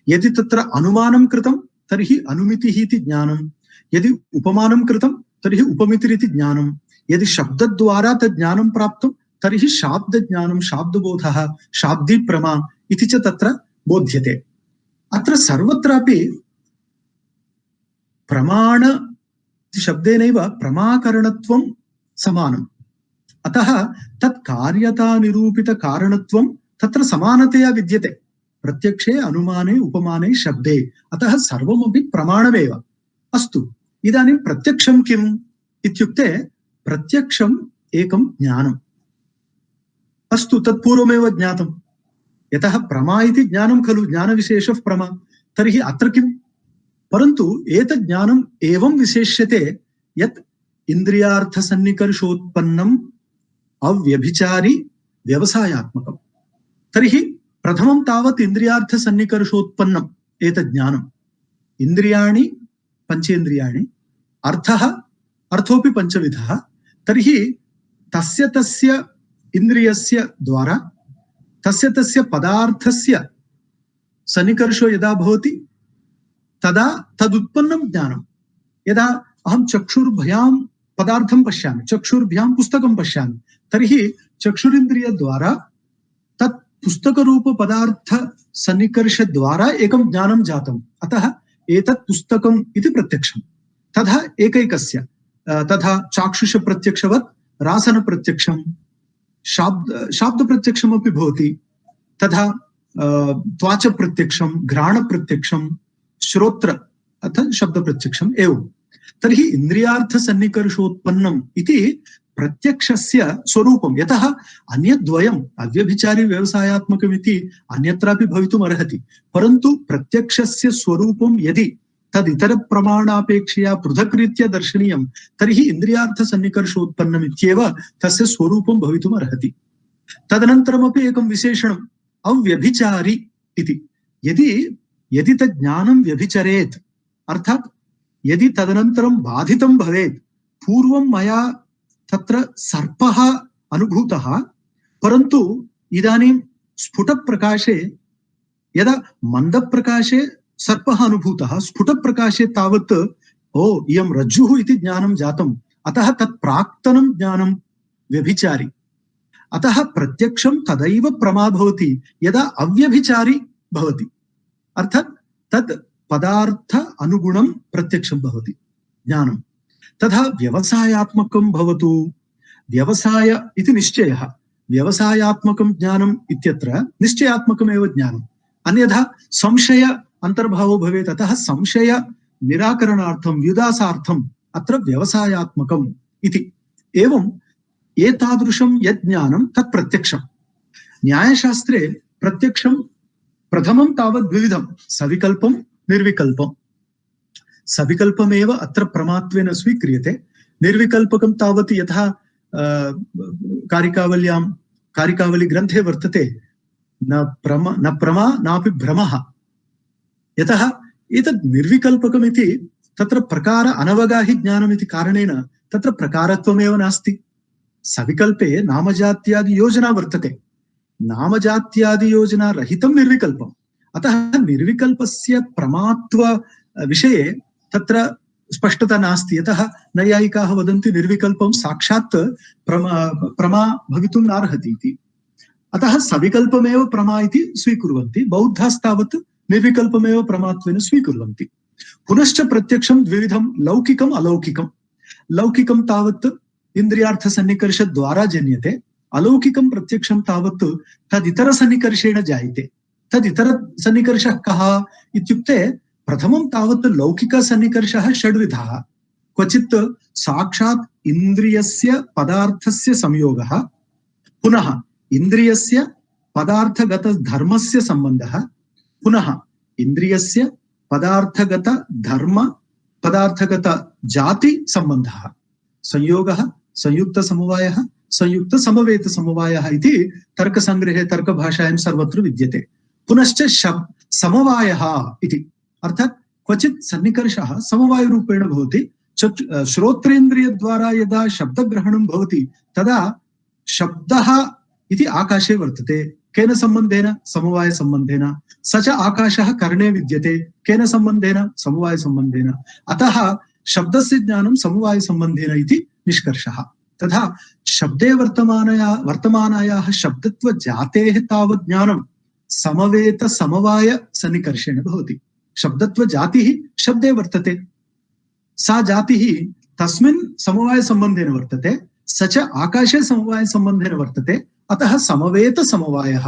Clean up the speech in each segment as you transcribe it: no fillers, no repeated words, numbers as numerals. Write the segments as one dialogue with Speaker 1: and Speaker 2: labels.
Speaker 1: यदि तत्र अनुमानं कृतं तर्हि अनुमितिः इति ज्ञानं, यदि उपमानं कृतं तर्हि उपमितिरिति ज्ञानं, यदि शब्दद्वारा तद् ज्ञानं प्राप्तं तर्हि शाब्दज्ञानं, शाब्दबोधः, शाब्दीप्रमा इति च तत्र बोध्यते। अत्र सर्वत्रापि प्रमाण शब्देनैव प्रमाकरणत्वं समानम्। अतः तत् कार्यता निरूपित कारणत्वं तत्र समानतया विद्यते प्रत्यक्षे, अनुमाने, उपमाने, शब्दे। अतः सर्वमपि प्रमाणमेव। अस्तु, इदानीं प्रत्यक्षं किम् इत्युक्ते प्रत्यक्षम् एकं ज्ञानम्। अस्तु, तत्पूर्वमेव ज्ञातं, यतः प्रमा इति ज्ञानं खलु, ज्ञानविशेषः प्रमा। तर्हि अत्र किम्? परन्तु एतत् ज्ञानम् एवं विशेष्यते यत् इन्द्रियार्थसन्निकर्षोत्पन्नम् अव्यभिचारि व्यवसायात्मकम्। तर्हि प्रथमं तावत् इन्द्रियार्थसन्निकर्षोत्पन्नम् एतत् ज्ञानम्। इन्द्रियाणि पञ्चेन्द्रियाणि, अर्थः अर्थोऽपि पञ्चविधः। तर्हि तस्य तस्य इन्द्रियस्य द्वारा तस्य तस्य पदार्थस्य सन्निकर्षो यदा भवति तदा तदुत्पन्नं ज्ञानं। यदा अहं चक्षुर्भ्यां पदार्थं पश्यामि, चक्षुर्भ्यां पुस्तकं पश्यामि, तर्हि चक्षुरिन्द्रियद्वारा तत् पुस्तकरूप पदार्थ सन्निकर्षद्वारा एकं ज्ञानं जातम्। अतः एतत् पुस्तकम् इति प्रत्यक्षम्। तथा एकैकस्य, तथा चाक्षुष प्रत्यक्षवत् रासन प्रत्यक्षं, शाब्द प्रत्यक्षमपि भवति। तथा त्वाच प्रत्यक्षं, घ्राण प्रत्यक्षं, श्रोत्र अथ शब्द प्रत्यक्षम् एवं। तर्हि इन्द्रियार्थ सन्निकर्षोत्पन्नम् इति प्रत्यक्षस्य स्वरूपं। यतः अन्यद्वयम् अव्यभिचारि व्यवसायात्मकमिति अन्यत्रापि भवितुम् अर्हति, परन्तु प्रत्यक्षस्य स्वरूपं यदि तदितर प्रमाणापेक्षया पृथक् रीत्या दर्शनीयं तर्हि इन्द्रियार्थ सन्निकर्षोत्पन्नम् इत्येव तस्य स्वरूपं भवितुम् अर्हति। तदनन्तरमपि एकं विशेषणम् अव्यभिचारि इति। यदि तद् ज्ञानं व्यभिचरेत्, अर्थात् यदि तदनन्तरं बाधितं भवेत्, पूर्वं मया तत्र सर्पः अनुभूतः, परन्तु इदानीं स्फुटप्रकाशे, यदा मन्दप्रकाशे सर्पः अनुभूतः, स्फुटप्रकाशे तावत् ओ इयं रज्जुः इति ज्ञानं जातम्। अतः तत् प्राक्तनं ज्ञानं व्यभिचारि। अतः प्रत्यक्षं तदैव प्रमा भवति यदा अव्यभिचारि भवति, अर्थात् तत् पदार्थ अनुगुणं प्रत्यक्षं भवति ज्ञानं। तथा व्यवसायात्मकं भवतु, व्यवसाय इति निश्चयः, व्यवसायात्मकं ज्ञानम् इत्यत्र निश्चयात्मकमेव ज्ञानम्। अन्यथा संशय अंतर्भावो भवेत्। अतः संशय निराकरणार्थं, व्युदासार्थम् अत्र व्यवसायात्मकम् इति। एवं एतादृशं यत् ज्ञानं तत् प्रत्यक्षम्। न्यायशास्त्रे प्रत्यक्षं प्रथमं तावत् द्विविधं, सविकल्पं, निर्विकल्पं। सविकल्पमेव अत्र प्रमात्वेन स्वीक्रियते। निर्विकल्पकं तावत् यथा कारिकावली ग्रन्थे वर्तते, न प्रमा नापि भ्रमः। यतः एतद् निर्विकल्पकमिति तत्र प्रकार अनवगाहि ज्ञानमिति कारणेन तत्र प्रकारत्वमेव नास्ति। सविकल्पे नामजात्यादि योजना वर्तते, नामजात्यादि योजना रहितं निर्विकल्पम्। अतः निर्विकल्पस्य प्रमात्व विषये तत्र स्पष्टता नास्ति। यतः नैयायिकाः वदन्ति निर्विकल्पं साक्षात् प्रमा भवितुं नार्हति इति। अतः सविकल्पमेव प्रमा इति स्वीकुर्वन्ति, बौद्धास्तावत् निर्विकल्पमेव प्रमात्वेन स्वीकुर्वन्ति। पुनश्च प्रत्यक्षं द्विविधं, लौकिकम् अलौकिकम्। लौकिकं तावत् इन्द्रियार्थसन्निकर्षद्वारा जन्यते, अलौकिकं प्रत्यक्षं तावत् तदितरसन्निकर्षेण जायते। तदितरसन्निकर्षः कः इत्युक्ते प्रथमं तावत् लौकिकसन्निकर्षः षड्विधः। क्वचित् साक्षात् इन्द्रियस्य पदार्थस्य संयोगः, पुनः इन्द्रियस्य पदार्थगत धर्मस्य संबंधः, पुनः इन्द्रियस्य पदार्थगत धर्म पदार्थगत जाति संबंधः, संयोगः, संयुक्त समवायः, संयुक्त समवेत समवायः इति तर्कसंग्रहे तर्कभाषायां सर्वत्र विद्यते। पुनश्च समवायः इति, अर्थात् क्वचित् सन्निकर्षः समवायरूपेण भवति। श्रोत्रेन्द्रियद्वारा यदा शब्दग्रहणं भवति तदा शब्दः इति आकाशे वर्तते, केन सम्बन्धेन समवाय सम्बन्धेन स च आकाशः कर्णे विद्यते केन सम्बन्धेन समवाय सम्बन्धेन अतः शब्दस्य ज्ञानं समवाय सम्बन्धेन इति निष्कर्षः तथा शब्दे वर्तमानायाः शब्दत्व जातेः तावत् ज्ञानं समवेत समवाय सन्निकर्षेण भवति शब्दत्व जातिः शब्दे वर्तते सा जातिः तस्मिन् समवाय सम्बन्धेन वर्तते स च आकाशे समवाय सम्बन्धेन वर्तते अतः समवेत समवायः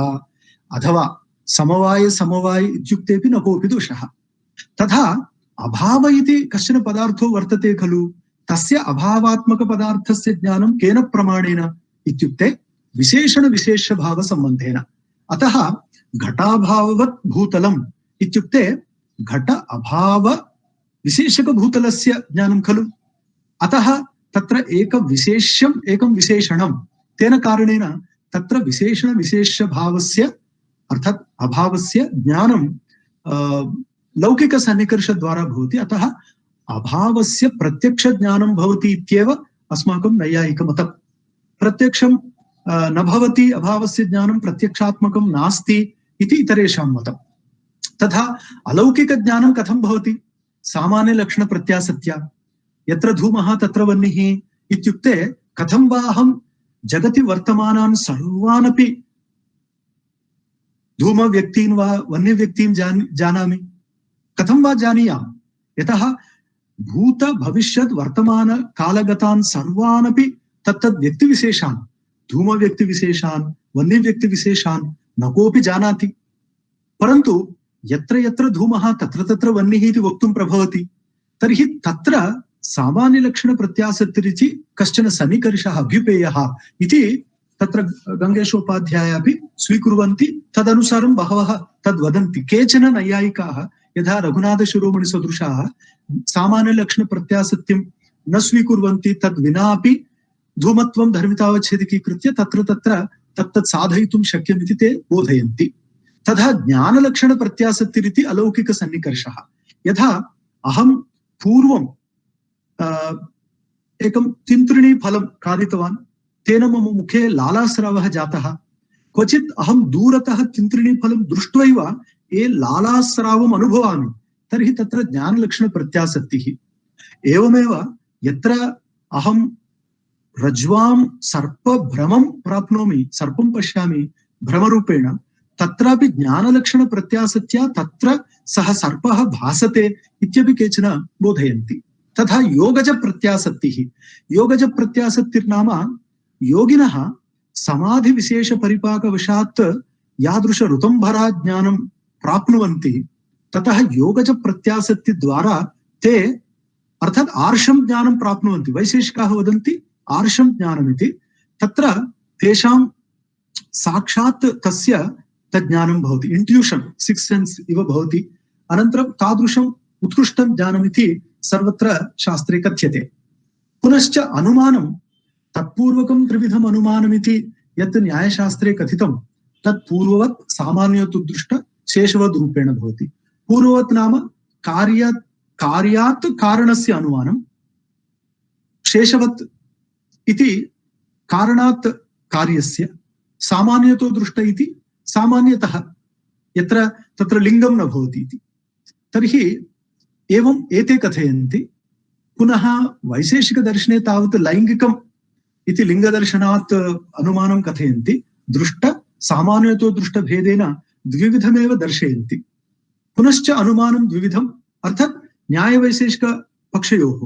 Speaker 1: अथवा समवाय समवाय इत्युक्तेपि न कोऽपि दोषः तथा अभाव इति कश्चन पदार्थो वर्तते खलु तस्य अभावात्मक पदार्थस्य ज्ञानं केन प्रमाणेन इत्युक्ते विशेषण विशेष भाव सम्बन्धेन अतः घटाभाववत् भूतलम् इत्युक्ते घट अभाव विशेषक भूतलस्य ज्ञानं खलु अतः तत्र एकं विशेषणं तेन कारणेन तत्र विशेषण विशेष भावस्य अर्थात् अभावस्य ज्ञानं लौकिक सन्निकर्ष द्वारा भवति अतः अभावस्य प्रत्यक्ष ज्ञानं भवति इत्येव अस्माकं नैयायिकमतं प्रत्यक्षं न भवति अभावस्य ज्ञानं प्रत्यक्षात्मकं नास्ति इति इतरेषां मतं तथा अलौकिक ज्ञानं कथं भवति सामान्य लक्षण प्रत्यासत्या यत्र धूमः तत्र वह्निः इत्युक्ते कथं वा अहं जगति वर्तमानान् सर्वानपि धूम व्यक्तीन् वा वन्य व्यक्तीन् जानामि कथं वा जानीयाम् यतः भूत भविष्यत् वर्तमान कालगतान् सर्वानपि तत्तद् व्यक्तिविशेषान् धूम व्यक्तिविशेषान् वन्य व्यक्तिविशेषान् न कोऽपि जानाति परन्तु यत्र यत्र धूमः तत्र तत्र वह्निः इति वक्तुं प्रभवति तर्हि तत्र सामान्य लक्षण प्रत्यासत्तिरिति कश्चन सन्निकर्षः अभ्युपेयः इति तत्र गङ्गेशोपाध्यायः अपि स्वीकुर्वन्ति तदनुसारं बहवः तद्वदन्ति केचन नैयायिकाः यथा रघुनाथशिरोमणि सदृशाः सामान्य लक्षण प्रत्यासत्यं न स्वीकुर्वन्ति तद् विनापि धूमत्वं धर्मितावच्छेदिकीकृत्य तत्र तत्र तत्तत् साधयितुं शक्यमिति ते बोधयन्ति तथा ज्ञानलक्षण प्रत्यासत्तिरिति अलौकिक सन्निकर्षः यथा अहं पूर्वं एकं तिन्त्रिणी फलं खादितवान् तेन मम मुखे लालास्रावः जातः क्वचित् अहं दूरतः तिन्त्रिणी फलं दृष्ट्वैव ये लालास्रावम् अनुभवामि तर्हि तत्र ज्ञानलक्षण प्रत्यासत्तिः एवमेव यत्र अहं रज्ज्वां सर्पभ्रमं प्राप्नोमि सर्पं पश्यामि भ्रमरूपेण तत्रापि ज्ञानलक्षण प्रत्यासत्या तत्र सः सर्पः भासते इत्यपि केचन बोधयन्ति तथा योगज प्रत्यासत्तिः योगज प्रत्यासत्तिर्नाम योगिनः समाधि विशेष परिपाकवशात् यादृश ऋतंभरा ज्ञानं प्राप्नुवन्ति ततः योगज प्रत्यासत्ति द्वारा ते अर्थात् आर्षं ज्ञानं प्राप्नुवन्ति वैशेषिकाः वदन्ति आर्षं ज्ञानमिति तत्र तेषां साक्षात् तस्य तज्ज्ञानं भवति इंट्यूशन सिक्स् सेन्स् इव भवति अनन्तरं तादृशम् उत्कृष्टं ज्ञानमिति सर्वत्र शास्त्रे कथ्यते पुनश्च अनुमानं तत्पूर्वकं त्रिविधम् अनुमानमिति यत् न्यायशास्त्रे कथितं तत् पूर्ववत् सामान्यतु दृष्ट शेषवद् रूपेण भवति पूर्ववत् नाम कार्यात् कारणस्य अनुमानं शेषवत् इति कारणात् कार्यस्य सामान्यतो दृष्ट इति सामान्यतः यत्र तत्र लिङ्गं न भवति इति तर्हि एवम् एते कथयन्ति पुनः वैशेषिकदर्शने तावत् लैङ्गिकम् इति लिङ्गदर्शनात् अनुमानं कथयन्ति दृष्ट सामान्यतो दृष्टभेदेन द्विविधमेव दर्शयन्ति पुनश्च अनुमानं द्विविधम् अर्थात् न्यायवैशेषिकपक्षयोः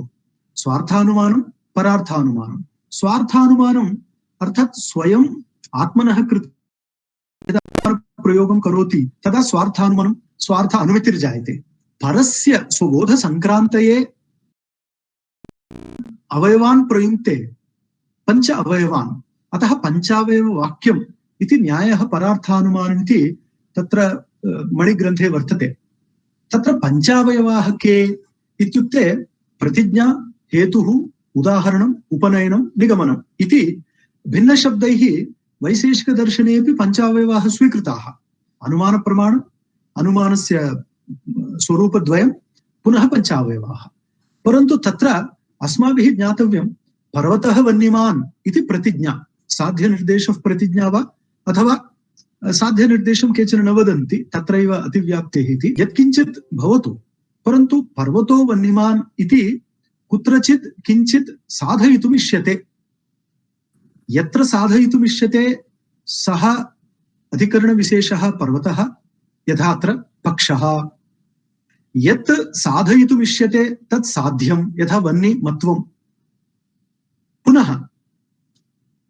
Speaker 1: स्वार्थानुमानं परार्थानुमानं स्वार्थानुमानम् अर्थात् स्वयं आत्मनः कृते प्रयोगं करोति तदा स्वार्थानुमानं स्वार्थ अनुमितिर्जायते परस्य स्वबोध संक्रान्तये अवयवान् प्रयुङ्क्ते पंच अवयवान् अतः पंचावयव वाक्यम् इति न्यायः परार्थानुमानमिति तत्र मणिग्रन्थे वर्तते तत्र पंचावयवाः के इत्युक्ते प्रतिज्ञा हेतुः उदाहरणम् उपनयनं निगमनम् इति भिन्नशब्दैः वैशेषिकदर्शनेऽपि पंचावयवाः स्वीकृताः अनुमानप्रमाणम् अनुमानस्य स्वरूपद्वयं पुनः पंचावयवाः परन्तु तत्र अस्माभिः ज्ञातव्यं पर्वतः वन्यमान् इति प्रतिज्ञा साध्यनिर्देशः प्रतिज्ञा वा अथवा साध्यनिर्देशं केचन न वदन्ति, तत्रैव अतिव्याप्तिः इति। यत्किञ्चित् भवतु, परन्तु पर्वतो वह्निमान् इति कुत्रचित् किञ्चित् साधयितुम् इष्यते। यत्र साधयितुम् इष्यते सः अधिकरणविशेषः पर्वतः, यथा अत्र पक्षः। यत् साधयितुम् इष्यते तत् साध्यं, यथा वह्नि मत्वं। पुनः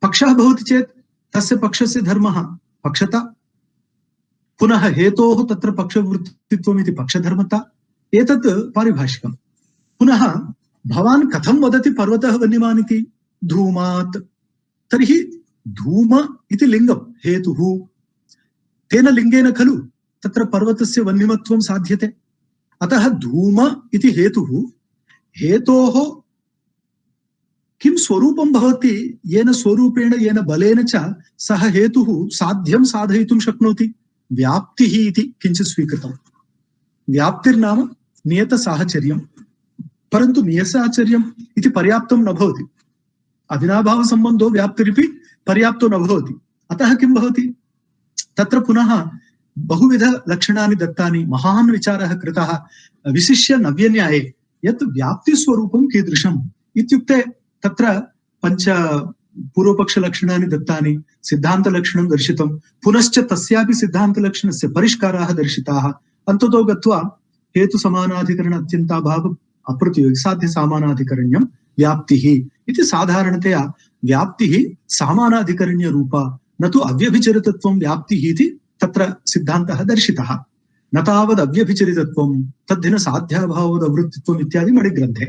Speaker 1: पक्षः भवति चेत् तस्य पक्षस्य धर्मः पक्षता, पुनः हेतोः तत्र पक्षवृत्तित्वम् इति पक्षधर्मता। एतत् पारिभाषिकम्। पुनः भवान् कथं वदति पर्वतः वह्निमान् इति? धूमात्। तर्हि धूम इति लिङ्गं हेतुः, तेन लिङ्गेन खलु तत्र पर्वतस्य वह्निमत्वं साध्यते। अतः धूम इति हेतुः, हेतोः किं स्वरूपं भवति, येन स्वरूपेण येन बलेन च सः हेतुः साध्यं साधयितुं शक्नोति। व्याप्तिः इति किञ्चित् स्वीकृतं। व्याप्तिर्नाम नियतसाहचर्यं, परन्तु नियतसाहचर्यम् इति पर्याप्तं न भवति। अविनाभावसम्बन्धो व्याप्तिरिपि पर्याप्तो न भवति। अतः किं भवति, तत्र पुनः बहुविध लक्षणानि दत्तानि, महान् विचारः कृतः विशिष्य नव्यन्याये, यत् व्याप्तिस्वरूपं कीदृशम् इत्युक्ते तत्र पञ्च पूर्वपक्षलक्षणानि दत्तानि, सिद्धान्तलक्षणं दर्शितं, पुनश्च तस्यापि सिद्धान्तलक्षणस्य परिष्काराः दर्शिताः। अन्ततो गत्वा हेतुसमानाधिकरण अत्यन्ताभाव अप्रतियोगि साध्य सामानाधिकरण्यं व्याप्तिः इति। साधारणतया व्याप्तिः सामानाधिकरण्य रूपा, न तु अव्यभिचरितत्वं व्याप्तिः इति तत्र सिद्धान्तः दर्शितः। न तावद् अव्यभिचरितत्वं तद्धिन साध्याभावोद अवृत्तित्वम् इत्यादि मणिग्रन्थे।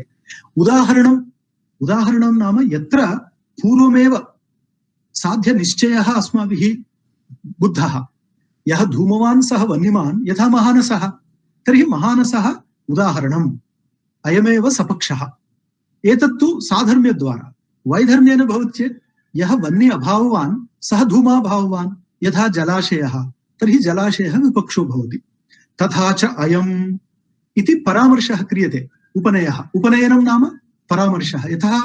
Speaker 1: उदाहरणं नाम यत्र पूर्वमेव साध्यनिश्चयः अस्माभिः बुद्धः। यः धूमवान् सः वह्निमान् यथा महानसः, तर्हि महानसः उदाहरणम्, अयमेव सपक्षः। एतत्तु साधर्म्यद्वारा। वैधर्म्येन भवति चेत् यः वह्नि अभाववान् सः धूमाभाववान्, यथा जलाशयः, तर्हि जलाशयः विपक्षो भवति। तथा च अयम् इति परामर्शः क्रियते। उपनयनं नाम परामर्शः। यथा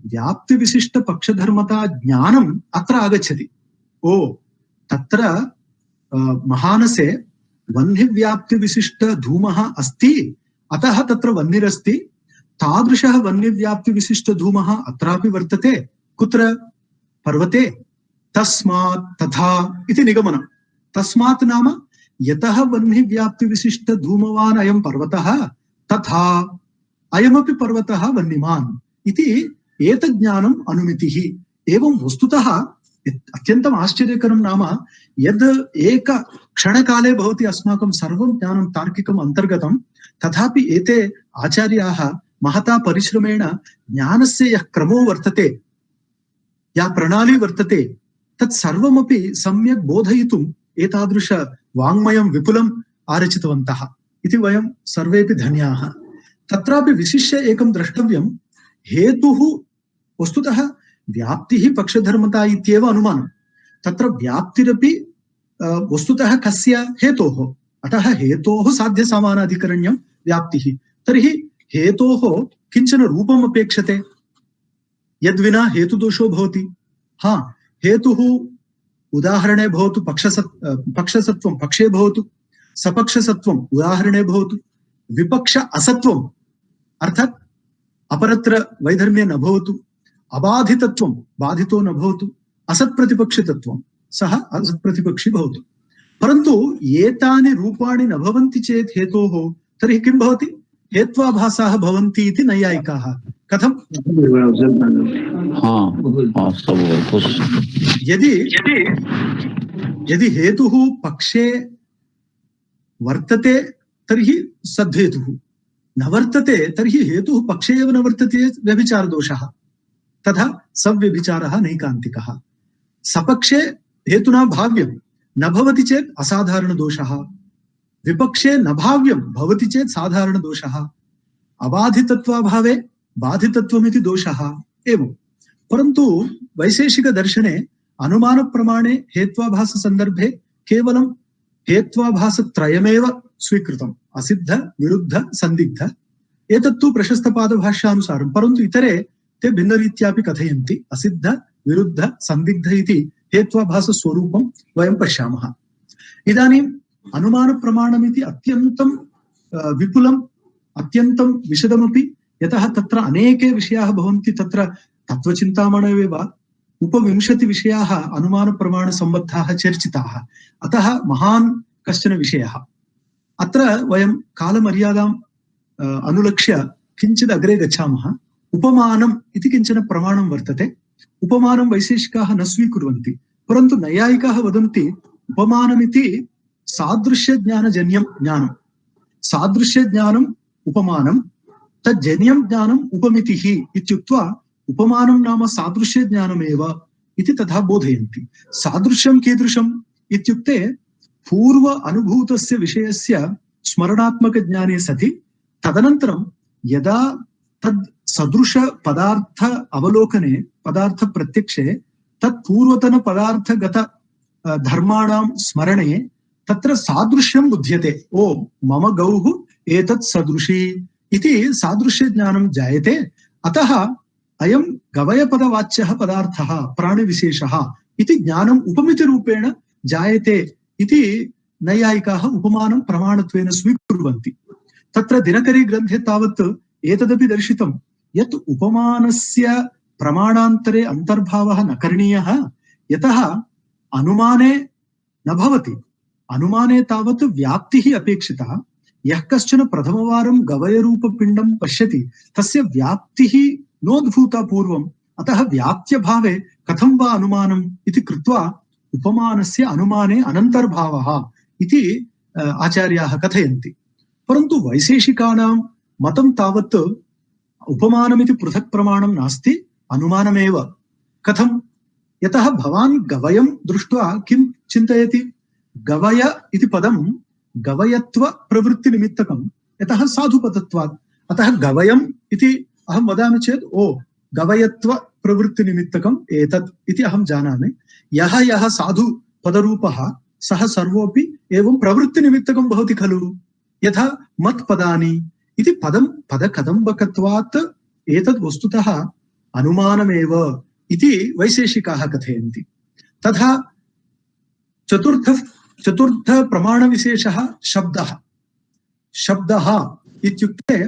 Speaker 1: व्याप्तिविशिष्टपक्षधर्मता ज्ञानम् अत्र आगच्छति। ओ तत्र महानसे वह्निव्याप्तिविशिष्टधूमः अस्ति, अतः तत्र वह्निरस्ति। तादृशः वह्निव्याप्तिविशिष्टधूमः अत्रापि वर्तते। कुत्र? पर्वते। तस्मात् तथा इति निगमनं। तस्मात् नाम यतः वह्निव्याप्तिविशिष्टधूमवान् अयं पर्वतः, तथा अयमपि पर्वतः वह्निमान् इति एतज्ज्ञानम् अनुमितिः। एवं वस्तुतः अत्यन्तम् आश्चर्यकरं नाम, यद् एक क्षणकाले भवति अस्माकं सर्वं ज्ञानं तार्किकम् अन्तर्गतं, तथापि एते आचार्याः महता परिश्रमेण ज्ञानस्य यः क्रमो वर्तते, या प्रणाली वर्तते, तत् सर्वमपि सम्यक् बोधयितुम् एतादृश वाङ्मयं विपुलम् आरचितवन्तः इति वयं सर्वेपि धन्याः। तत्रापि विशिष्य एकं द्रष्टव्यं, हेतुः वस्तुतः व्याप्तिः पक्षधर्मता इत्येव अनुमानं। तत्र व्याप्तिरपि वस्तुतः कस्य? हेतोः। अतः हेतोः साध्यसामानाधिकरण्यं व्याप्तिः। तर्हि हेतोः किञ्चन रूपम् अपेक्षते, यद्विना हेतुदोषो भवति। हाँ, हेतुः उदाहरणे भवतु पक्षसत्वं पक्षे भवतु, सपक्षसत्वम् उदाहरणे भवतु, विपक्ष असत्वम् अर्थात् अपरत्र वैधर्म्ये न भवतु, अबाधितत्वं बाधितो न भवतु, असत्प्रतिपक्षितत्वं सः असत्प्रतिपक्षी भवतु। परन्तु एतानि रूपाणि न भवन्ति चेत् हेतोः, तर्हि किं भवति? हेत्वाभासाः भवन्ति इति नैयायिकाः। कथं? यदि हेतुः पक्षे वर्तते तर्हि सद्हेतुः, न वर्तते तर्हि हेतुः पक्षे एव न वर्तते, व्यभिचारदोषः। तथा सव्यभिचारः नैकान्तिकः। सपक्षे हेतुना भाव्यं न भवति चेत् असाधारणदोषः, विपक्षे न भाव्यं भवति चेत् साधारणदोषः, अबाधितत्वाभावे बाधितत्वमिति दोषः एवं। परन्तु वैशेषिकदर्शने अनुमानप्रमाणे हेत्वाभास संदर्भे केवलं हेत्वाभासत्रयमेव स्वीकृतम्, असिद्ध विरुद्ध संदिग्ध। एतत्तु प्रशस्तपादभाष्यानुसारं, परन्तु इतरे ते भिन्नरीत्यापि कथयन्ति। असिद्ध विरुद्ध संदिग्ध इति हेत्वाभासस्वरूपं वयं पश्यामः। इदानीम् अनुमानप्रमाणमिति अत्यन्तं विपुलम्, अत्यन्तं विशदमपि, यतः तत्र अनेके विषयाः भवन्ति। तत्र तत्त्वचिन्तामणेव उपविंशतिविषयाः अनुमानप्रमाणसम्बद्धाः चर्चिताः। अतः महान् कश्चन विषयः। अत्र वयं कालमर्यादाम् अनुलक्ष्य किञ्चित् अग्रे गच्छामः। उपमानम् इति किञ्चन प्रमाणं वर्तते। उपमानं वैशेषिकाः न स्वीकुर्वन्ति, परन्तु नैयायिकाः वदन्ति उपमानमिति सादृश्यज्ञानजन्यं ज्ञानं, सादृश्यज्ञानम् उपमानं, तज्जन्यं ज्ञानम् उपमितिः इत्युक्त्वा उपमानं नाम सादृश्यज्ञानमेव इति तथा बोधयन्ति। सादृश्यं कीदृशम् इत्युक्ते पूर्व अनुभूतस्य विषयस्य स्मरणात्मकज्ञाने सति तदनन्तरं यदा तद् सदृश पदार्थ अवलोकने, पदार्थ प्रत्यक्षे तत् पूर्वतन पदार्थगत धर्माणां स्मरणे तत्र सादृश्यं बुध्यते। ओ मम गौः एतत् सदृशी इति सादृश्यज्ञानं जायते। अतः अयं गवयपदवाच्यः पदार्थः प्राणिविशेषः इति ज्ञानम् उपमितिरूपेण जायते इति नैयायिकाः उपमानं प्रमाणत्वेन स्वीकुर्वन्ति। तत्र दिनकरी ग्रन्थे तावत् एतदपि दर्शितं यत् उपमानस्य प्रमाणान्तरे अन्तर्भावः न करणीयः, यतः अनुमाने न भवति। अनुमाने तावत् व्याप्तिः अपेक्षिता। यः कश्चन प्रथमवारं गवयरूपपिण्डं पश्यति तस्य व्याप्तिः नोद्भूता पूर्वम्, अतः व्याप्त्यभावे कथं वा अनुमानम् इति कृत्वा उपमानस्य अनुमाने अनन्तर्भावः इति आचार्याः कथयन्ति। परन्तु वैशेषिकानां मतं तावत् उपमानमिति पृथक् प्रमाणं नास्ति, अनुमानमेव। कथं? यतः भवान् गवयं दृष्ट्वा किं चिन्तयति? गवय इति पदं गवयत्व प्रवृत्तिनिमित्तकं, यतः साधुपदत्वात्। अतः गवयम् इति अहं वदामि चेत् ओ गवयत्व प्रवृत्तिनिमित्तकम् एतत् इति अहं जानामि। यः यः साधुपदरूपः सः सर्वोऽपि एवं प्रवृत्तिनिमित्तकं भवति खलु। यथा मत्पदानि इति पदं पदकदम्बकत्वात् एतद् वस्तुतः अनुमानमेव इति वैशेषिकाः कथयन्ति। तथा चतुर्थ प्रमाणविशेषः शब्दः। शब्दः इत्युक्ते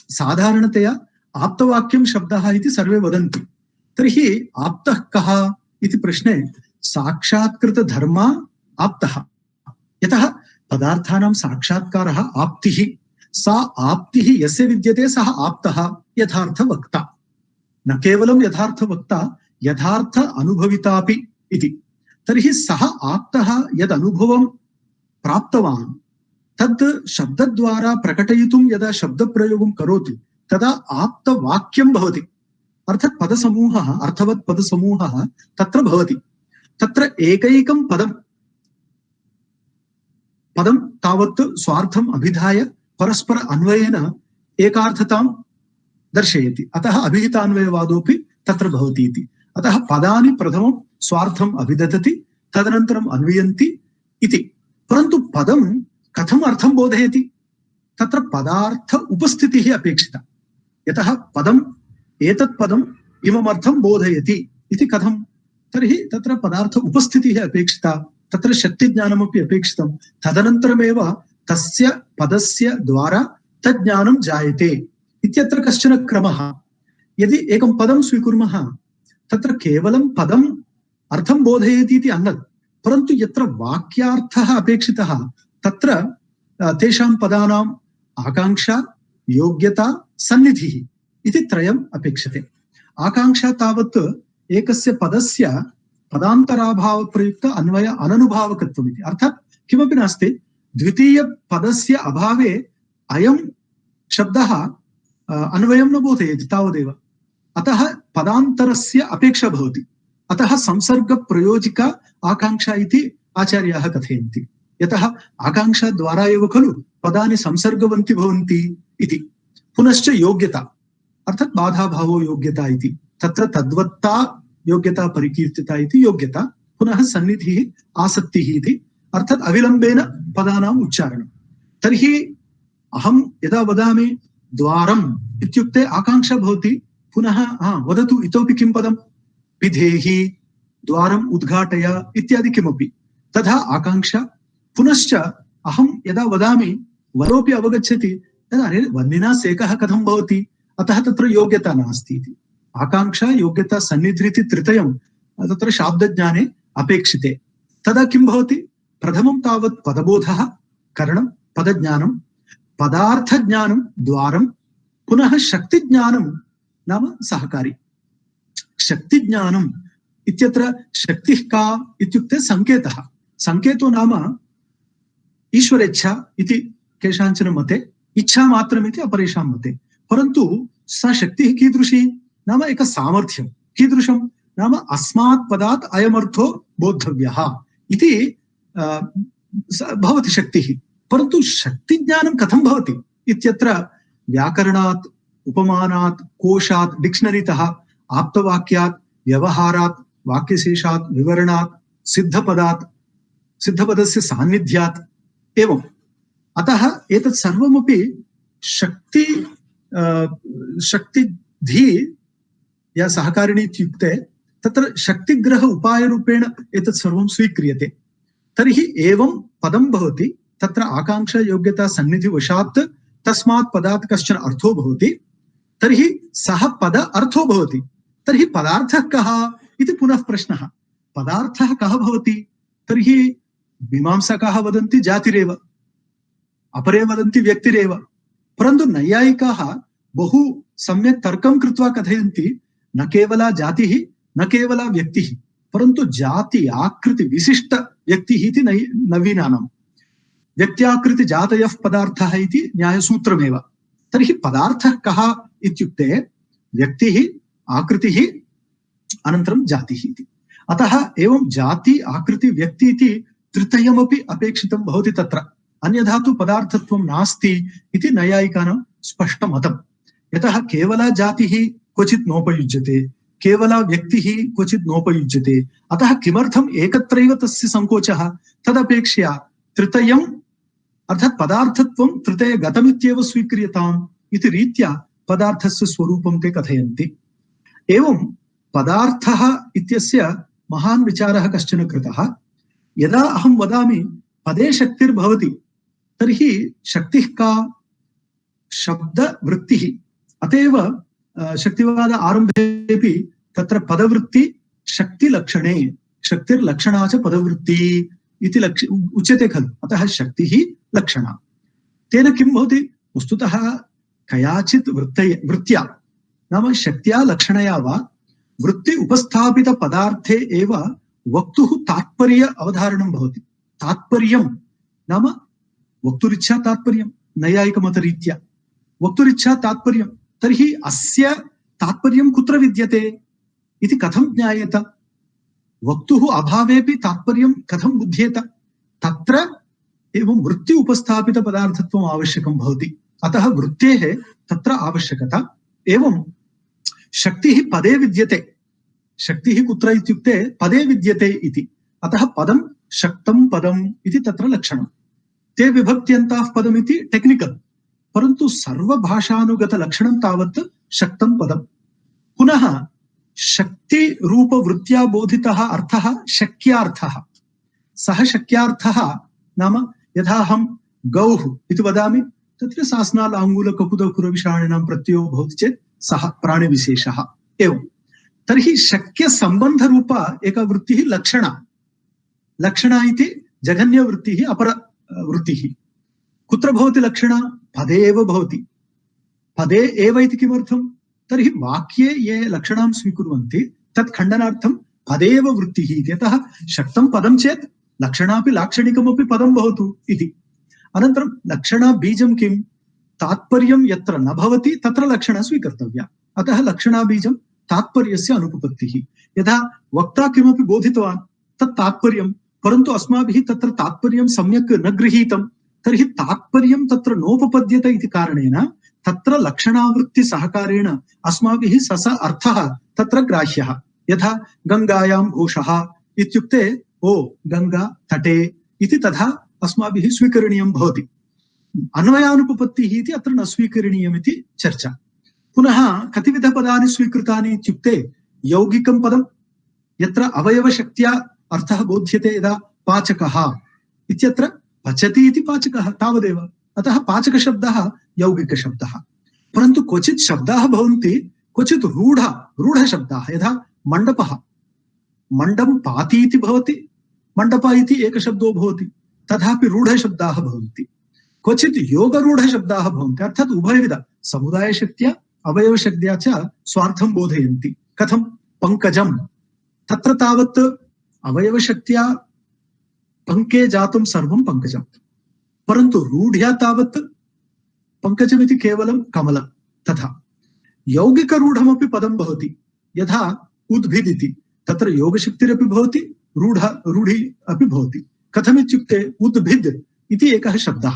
Speaker 1: साधारणतया आप्तवाक्यं शब्दः इति सर्वे वदन्ति। तर्हि आप्तः कः इति प्रश्ने साक्षात्कृतधर्मा आप्तः। यतः पदार्थानां साक्षात्कारः आप्तिः। सा आप्तिः यस्य विद्यते सः आप्तः यथार्थवक्ता। न केवलं यथार्थवक्ता, यथार्थ अनुभवितापि इति। तर्हि सः आप्तः यद् अनुभवं प्राप्तवान् तद् शब्दद्वारा प्रकटयितुं यदा शब्दप्रयोगं करोति तदा आप्तवाक्यं भवति। अर्थात् पदसमूहः, अर्थवत् पदसमूहः तत्र भवति। तत्र एकैकं पदं तावत् स्वार्थम् अभिधाय परस्पर अन्वयेन एकार्थतां दर्शयति। अतः अभिहितान्वयवादोऽपि तत्र भवति इति। अतः पदानि प्रथमं स्वार्थम् अभिदधति, तदनन्तरम् अन्वयन्ति इति। परन्तु पदं कथम् अर्थं बोधयति? तत्र पदार्थ उपस्थितिः अपेक्षिता। यतः पदम् एतत् पदम् इमम् अर्थं बोधयति इति कथं? तर्हि तत्र पदार्थ उपस्थितिः अपेक्षिता, तत्र शक्तिज्ञानमपि अपेक्षितं। तदनन्तरमेव तस्य पदस्य द्वारा तज्ज्ञानं जायते इत्यत्र कश्चन क्रमः। यदि एकं पदं स्वीकुर्मः तत्र केवलं पदम् अर्थं बोधयति इति अन्यत्, परन्तु यत्र वाक्यार्थः अपेक्षितः तत्र तेषां पदानाम् आकाङ्क्षा, योग्यता, सन्निधिः इति त्रयम् अपेक्षते। आकाङ्क्षा तावत् एकस्य पदस्य पदान्तराभावप्रयुक्त अन्वय अननुभावकत्वम् इति। अर्थात् किमपि नास्ति, द्वितीयपदस्य अभावे अयं शब्दः अन्वयं न बोधयति तावदेव। अतः पदान्तरस्य अपेक्षा भवति। अतः संसर्गप्रयोजिका आकाङ्क्षा इति आचार्याः कथयन्ति। यतः आकाङ्क्षाद्वारा एव खलु पदानि संसर्गवन्ति भवन्ति इति। पुनश्च योग्यता, अर्थात् बाधाभावो योग्यता इति। तत्र तद्वत्ता योग्यता परिकीर्तिता इति योग्यता। पुनः सन्निधिः आसक्तिः इति, अर्थात् अविलम्बेन पदानाम् उच्चारणं। तर्हि अहं यदा वदामि द्वारम् इत्युक्ते आकाङ्क्षा भवति। पुनः वदतु इतोपि किं पदं? पिधेहि द्वारम् उद्घाटय इत्यादि किमपि। तथा आकांक्षा। पुनश्च अहं यदा वदामि वरोऽपि अवगच्छति, तदा अरे वह्निना सेकः कथं भवति, अतः तत्र योग्यता नास्ति इति। आकांक्षा योग्यता सन्निधिरिति त्रितयं तत्र शाब्दज्ञाने अपेक्षिते। तदा किं भवति, प्रथमं तावत् पदबोधः करणं, पदज्ञानं, पदार्थज्ञानं द्वारं, पुनः शक्तिज्ञानं नाम सहकारी। शक्तिज्ञानम् इत्यत्र शक्तिः का इत्युक्ते संकेतः। संकेतो नाम ईश्वरेच्छा इति केषाञ्चन मते, इच्छा मात्रमिति अपरेषां मते। परन्तु सा शक्तिः कीदृशी नाम एक सामर्थ्यं। कीदृशं नाम अस्मात् पदात् अयमर्थो बोद्धव्यः इति भवति शक्तिः। परन्तु शक्तिज्ञानं कथं भवति इत्यत्र व्याकरणात्, उपमानात्, कोशात्, डिक्शनरीतः, आप्तवाक्यात्, व्यवहारात्, वाक्यशेषात्, विवरणात्, सिद्धपदात्, सिद्धपदस्य सान्निध्यात् एवम्। अतः एतत् सर्वमपि शक्ति शक्तिधी या सहकारिणी इत्युक्ते तत्र शक्तिग्रह उपायरूपेण एतत् सर्वं स्वीक्रियते। तर्हि एवं पदं भवति, तत्र आकांक्षा योग्यता सन्निधिवशात् तस्मात् पदात् कश्चन अर्थो भवति, तर्हि सः पद अर्थो भवति। तर्हि पदार्थः कः इति पुनः प्रश्नः। पदार्थः कः भवति, तर्हि मीमांसकाः वदन्ति जातिरेव, अपरे वदन्ति व्यक्तिरेव। परन्तु नैयायिकाः बहु सम्यक् तर्कं कृत्वा कथयन्ति, न केवला जातिः, न केवला व्यक्तिः, परन्तु जाति आकृति विशिष्ट व्यक्तिः इति नवीनानां। व्यक्त्याकृति जातयः पदार्थः इति न्यायसूत्रमेव। तर्हि पदार्थः कः इत्युक्ते व्यक्तिः, आकृतिः, अनन्तरं जातिः इति। अतः एवं जाति, आकृति, व्यक्ति इति त्रितयमपि अपेक्षितं भवति तत्र। अन्यथा तु पदार्थत्वं नास्ति इति नैयायिकानां स्पष्टमतम्। यतः केवला जातिः क्वचित् नोपयुज्यते, केवला व्यक्तिः क्वचित् नोपयुज्यते। अतः किमर्थम् एकत्रैव तस्य संकोचः, तदपेक्षया त्रितयम् अर्थात् पदार्थत्वं त्रितयगतमित्येव स्वीक्रियताम् इति रीत्या पदार्थस्य स्वरूपं ते कथयन्ति। एवं पदार्थः इत्यस्य महान् विचारः कश्चन कृतः। यदा अहं वदामि पदे शक्तिर्भवति, तर्हि शक्तिः का, शब्दवृत्तिः। अतएव शक्तिवाद आरम्भेपि तत्र पदवृत्ति शक्तिलक्षणे, शक्तिर्लक्षणा च पदवृत्ति इति उच्यते खलु। अतः शक्तिः लक्षणा। तेन किं भवति, वस्तुतः कयाचित् वृत्त्या नाम शक्त्या लक्षणया वा वृत्ति उपस्थापित पदार्थे एव वक्तुः तात्पर्य अवधारणं भवति। तात्पर्यं नाम वक्तुरिच्छा तात्पर्यं, नैयायिकमतरीत्या वक्तुरिच्छा तात्पर्यं। तर्हि अस्य तात्पर्यं कुत्र विद्यते इति कथं ज्ञायेत, वक्तुः अभावेपि तात्पर्यं कथं बुध्येत। तत्र एवं वृत्ति उपस्थापित पदार्थत्वम् आवश्यकं भवति। अतः वृत्तेः तत्र आवश्यकता। एवं शक्तिः पदे विद्यते। शक्तिः कुत्र इत्युक्ते पदे विद्यते इति। अतः पदं शक्तं पदम् इति तत्र लक्षणं। ते विभक्त्यन्ताः पदमिति टेक्निकल, परन्तु सर्वभाषानुगतलक्षणं तावत् शक्तं पदं। पुनः शक्ति रूप वृत्त्या बोधितः अर्थः शक्यार्थः। सः शक्यार्थः नाम यथा अहं गौः इति वदामि, तत्र सास्नालाङ्गूलककुदकुरविषाणिनां प्रत्ययो भवति चेत् सः प्राणिविशेषः एवं। तर्हि शक्यसम्बन्धरूपा एका वृत्तिः लक्षणा। लक्षणा इति जघन्यवृत्तिः, अपरवृत्तिः। कुत्र भवति लक्षणा, पदे एव भवति। पदे एव इति किमर्थं, तर्हि वाक्ये ये लक्षणां स्वीकुर्वन्ति तत् खण्डनार्थं पदेव वृत्तिः इति। यतः शक्तं पदं चेत् लक्षणापि लाक्षणिकमपि पदं भवतु इति। अनन्तरं लक्षणाबीजं किं, तात्पर्यं यत्र न भवति तत्र लक्षणा स्वीकर्तव्या। अतः लक्षणाबीजं तात्पर्यस्य अनुपपत्तिः। यथा वक्ता किमपि बोधितवान् तत् तात्पर्यं, परन्तु अस्माभिः तत्र तात्पर्यं सम्यक् न गृहीतं, तर्हि तात्पर्यं तत्र नोपपद्यते इति कारणेन तत्र लक्षणावृत्ति सहकारेण अस्माभिः सस अर्थः तत्र ग्राह्यः। यथा गङ्गायां घोषः इत्युक्ते ओ गङ्गा तटे इति तथा अस्माभिः स्वीकरणीयं भवति। अन्वयानुपपत्तिः इति अत्र न स्वीकरणीयमिति चर्चा। पुनः कतिविधपदानि स्वीकृतानि इत्युक्ते यौगिकं पदं, यत्र अवयवशक्त्या अर्थः बोध्यते यदा पाचकः इत्यत्र पचति इति पाचकः तावदेव। अतः पाचकशब्दः यौगिकशब्दः। परन्तु क्वचित् शब्दाः भवन्ति क्वचित् रूढशब्दाः, यथा मण्डपः, मण्डं पाति इति भवति, मण्डप इति एकशब्दो भवति, तथापि रूढशब्दाः भवन्ति। क्वचित् योगरूढशब्दाः भवन्ति, अर्थात् उभयविध समुदायशक्त्या अवयवशक्त्या च स्वार्थं बोधयन्ति। कथं? पङ्कजं, तत्र तावत् अवयवशक्त्या पङ्के जातं सर्वं पङ्कजं, परन्तु रूढ्या तावत् पङ्कजमिति केवलं कमलं। तथा यौगिकरूढमपि पदं भवति, यथा उद्भिद् इति, तत्र योगशक्तिरपि भवति, रूढि अपि भवति। कथमित्युक्ते उद्भिद् इति एकः शब्दः।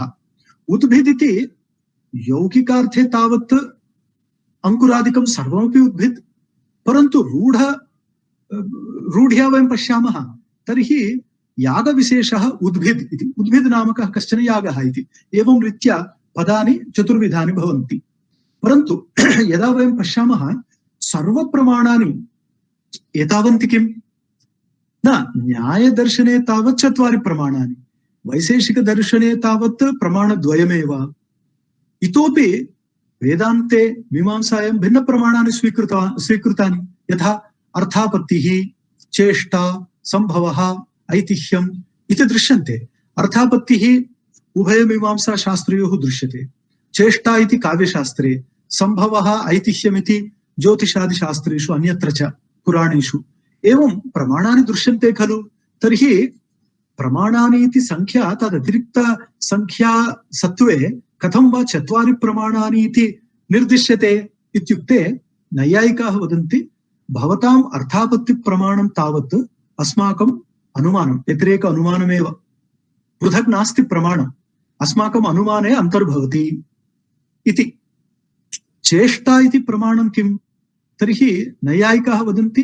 Speaker 1: उद्भिद् इति यौगिकार्थे तावत् अंकुरादिकं सर्वमपि उद्भिद्, परन्तु रूढ्या वयं पश्यामः तर्हि यागविशेषः उद्भिद् इति, उद्भिद् नामकः कश्चन यागः इति। एवं रीत्या पदानि चतुर्विधानि भवन्ति। परन्तु यदा वयं पश्यामः सर्वप्रमाणानि एतावन्ति किम्? न, न्यायदर्शने तावत् 4 प्रमाणानि, वैशेषिकदर्शने तावत् प्रमाणद्वयमेव। इतोपि वेदान्ते मीमांसायां भिन्नप्रमाणानि स्वीकृतानि, यथा अर्थापत्तिः, चेष्टा, संभवः, ऐतिह्यम् इति दृश्यन्ते। अर्थापत्तिः उभयमीमांसा शास्त्रयोः दृश्यते, चेष्टा इति काव्यशास्त्रे, संभवः ऐतिह्यमिति ज्योतिषादिशास्त्रेषु अन्यत्र च पुराणेषु। एवं प्रमाणानि दृश्यन्ते खलु। तर्हि प्रमाणानि इति संख्या, तदतिरिक्त संख्या सत्त्वे कथं वा 4 प्रमाणानि इति निर्दिश्यते इत्युक्ते नैयायिकाः वदन्ति भवताम् अर्थापत्तिप्रमाणं तावत् अस्माकम् अनुमानं, व्यतिरेक अनुमानमेव, पृथक् नास्ति प्रमाणम्, अस्माकम् अनुमाने अन्तर्भवति इति। चेष्टा इति प्रमाणं किम्? तर्हि नैयायिकाः वदन्ति